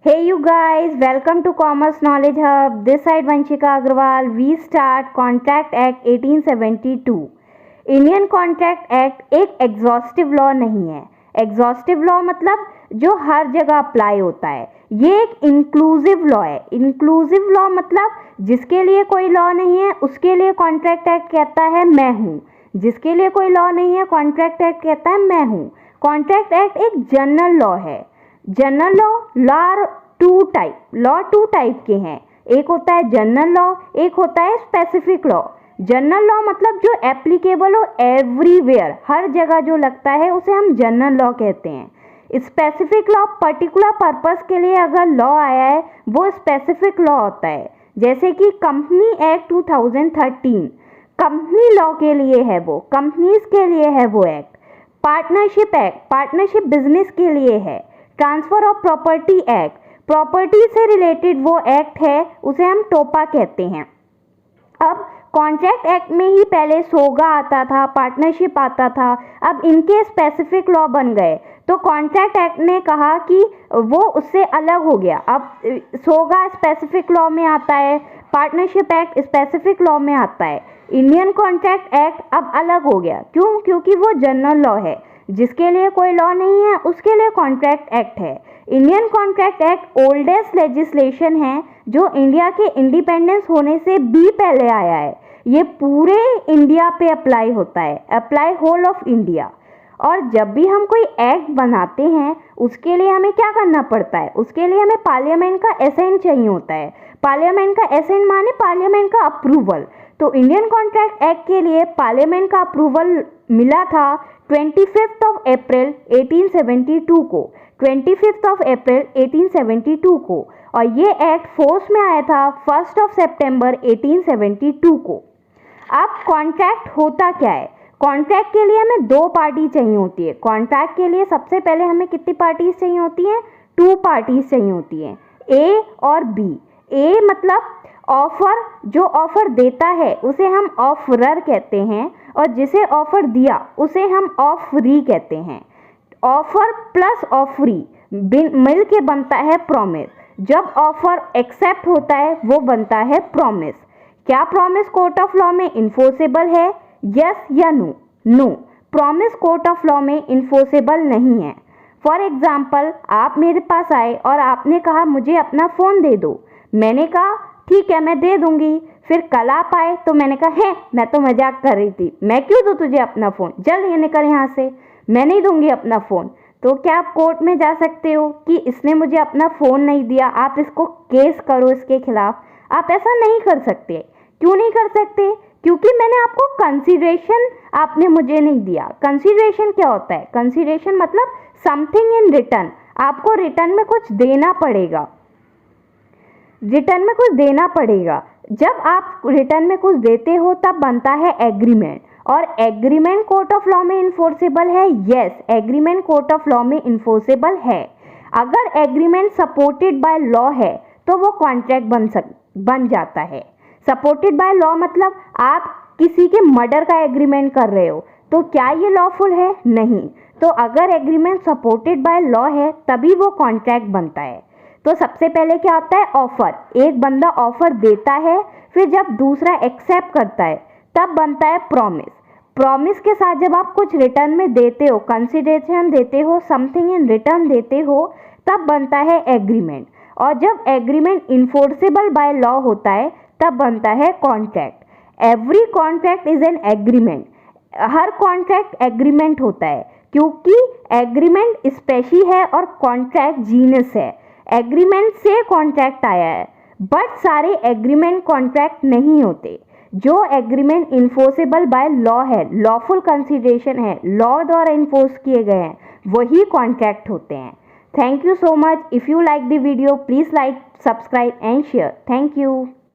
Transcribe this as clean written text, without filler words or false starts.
Hey you guys, welcome to Commerce Knowledge Hub. This side Vanshika Agrawal. We start Contract Act 1872. Indian contract act एक exhaustive law नहीं है। Exhaustive law मतलब जो हर जगह apply होता है। ये एक इंक्लूसिव लॉ है। इंक्लूसिव लॉ मतलब जिसके लिए कोई लॉ नहीं है उसके लिए कॉन्ट्रैक्ट एक्ट कहता है मैं हूँ, जिसके लिए कोई लॉ नहीं है कॉन्ट्रैक्ट एक्ट कहता है मैं हूँ। कॉन्ट्रैक्ट एक्ट एक जनरल लॉ है। जनरल लॉ टू टाइप के हैं। एक होता है जनरल लॉ, एक होता है स्पेसिफिक लॉ। जनरल लॉ मतलब जो एप्लीकेबल हो एवरीवेयर, हर जगह जो लगता है उसे हम जनरल लॉ कहते हैं। स्पेसिफिक लॉ पर्टिकुलर पर्पस के लिए अगर लॉ आया है वो स्पेसिफिक लॉ होता है। जैसे कि कंपनी एक्ट 2013 कंपनी लॉ के लिए है, वो कंपनीज के लिए है वो act. Partnership act partnership business के लिए है। Transfer of property act property से रिलेटेड वो एक्ट है, उसे हम टोपा कहते हैं। अब कॉन्ट्रैक्ट एक्ट में ही पहले सोगा आता था, पार्टनरशिप आता था, अब इनके स्पेसिफिक लॉ बन गए। तो कॉन्ट्रैक्ट एक्ट ने कहा कि वो उससे अलग हो गया। अब सोगा स्पेसिफिक लॉ में आता है, पार्टनरशिप एक्ट स्पेसिफिक लॉ में आता है। इंडियन कॉन्ट्रैक्ट एक्ट अब अलग हो गया। क्यों? क्योंकि वो जनरल लॉ है। जिसके लिए कोई लॉ नहीं है उसके लिए कॉन्ट्रैक्ट एक्ट है। Indian contract act oldest legislation है जो इंडिया के इंडिपेंडेंस होने से भी पहले आया है। ये पूरे इंडिया पे अप्लाई होता है, अप्लाई होल ऑफ इंडिया। और जब भी हम कोई एक्ट बनाते हैं उसके लिए हमें क्या करना पड़ता है? उसके लिए हमें पार्लियामेंट का एसेंट चाहिए होता है। पार्लियामेंट का एसेंट माने पार्लियामेंट का अप्रूवल। तो इंडियन कॉन्ट्रैक्ट एक्ट के लिए पार्लियामेंट का अप्रूवल मिला था 25 अप्रैल 1872 को, 25 अप्रैल 1872 को। और ये एक्ट फोर्स में आया था 1 सितंबर 1872 को। अब कॉन्ट्रैक्ट होता क्या है? कॉन्ट्रैक्ट के लिए हमें दो पार्टी चाहिए होती है। कॉन्ट्रैक्ट के लिए सबसे पहले हमें कितनी पार्टीज चाहिए होती हैं? 2 पार्टीज चाहिए होती हैं, ए और बी। ए मतलब ऑफर, जो ऑफर देता है उसे हम ऑफरर कहते हैं, और जिसे ऑफर दिया उसे हम ऑफरी कहते हैं। ऑफर प्लस ऑफरी मिल के बनता है प्रॉमिस। जब ऑफर एक्सेप्ट होता है वो बनता है प्रॉमिस। क्या प्रॉमिस कोर्ट ऑफ लॉ में इन्फोर्सेबल है? यस या no? No, promise court of law में इन्फोर्सेबल नहीं है। फॉर एग्जाम्पल, आप मेरे पास आए और आपने कहा मुझे अपना फ़ोन दे दो। मैंने कहा ठीक है मैं दे दूंगी। फिर कल आप आए तो मैंने कहा है मैं तो मजाक कर रही थी, मैं क्यों दूँ तुझे अपना फ़ोन, जल्द ये निकल यहाँ से, मैं नहीं दूंगी अपना फ़ोन। तो क्या आप कोर्ट में जा सकते हो कि इसने मुझे अपना फ़ोन नहीं दिया, आप इसको केस करो इसके खिलाफ? आप ऐसा नहीं कर सकते। क्यों नहीं कर सकते? क्योंकि मैंने आपको कंसीडरेशन आपने मुझे नहीं दिया। कंसीडरेशन क्या होता है? कंसीडरेशन मतलब समथिंग इन रिटर्न। आपको रिटर्न में कुछ देना पड़ेगा, रिटर्न में कुछ देना पड़ेगा। जब आप रिटर्न में कुछ देते हो तब बनता है एग्रीमेंट। और एग्रीमेंट कोर्ट ऑफ लॉ में इन्फोर्सेबल है? Yes, agreement court of law में इन्फोर्सेबल है। अगर एग्रीमेंट सपोर्टेड बाय लॉ है तो वो कॉन्ट्रैक्ट बन जाता है। सपोर्टेड बाय लॉ मतलब आप किसी के मर्डर का एग्रीमेंट कर रहे हो, तो क्या ये लॉफुल है? नहीं। तो अगर एग्रीमेंट सपोर्टेड बाय लॉ है तभी वो कॉन्ट्रैक्ट बनता है। तो सबसे पहले क्या होता है? ऑफर। एक बंदा ऑफर देता है, फिर जब दूसरा एक्सेप्ट करता है तब बनता है प्रॉमिस। प्रॉमिस के साथ जब आप कुछ रिटर्न में देते हो, कंसिडरेशन देते हो, समथिंग इन रिटर्न देते हो, तब बनता है एग्रीमेंट। और जब एग्रीमेंट इन्फोर्सेबल बाय लॉ होता है तब बनता है contract. Every contract is an agreement. Her contract agreement होता है, क्योंकि एग्रीमेंट स्पेशी है और कॉन्ट्रैक्ट जीनस है। एग्रीमेंट से कॉन्ट्रैक्ट आया है, बट सारे एग्रीमेंट कॉन्ट्रैक्ट नहीं होते। जो एग्रीमेंट इन्फोर्सेबल बाय लॉ है, लॉफुल कंसिडरेशन है, लॉ द्वारा इन्फोर्स किए गए हैं, वही कॉन्ट्रैक्ट होते हैं। Thank you so much. If you like the video please like, subscribe and share. Thank you.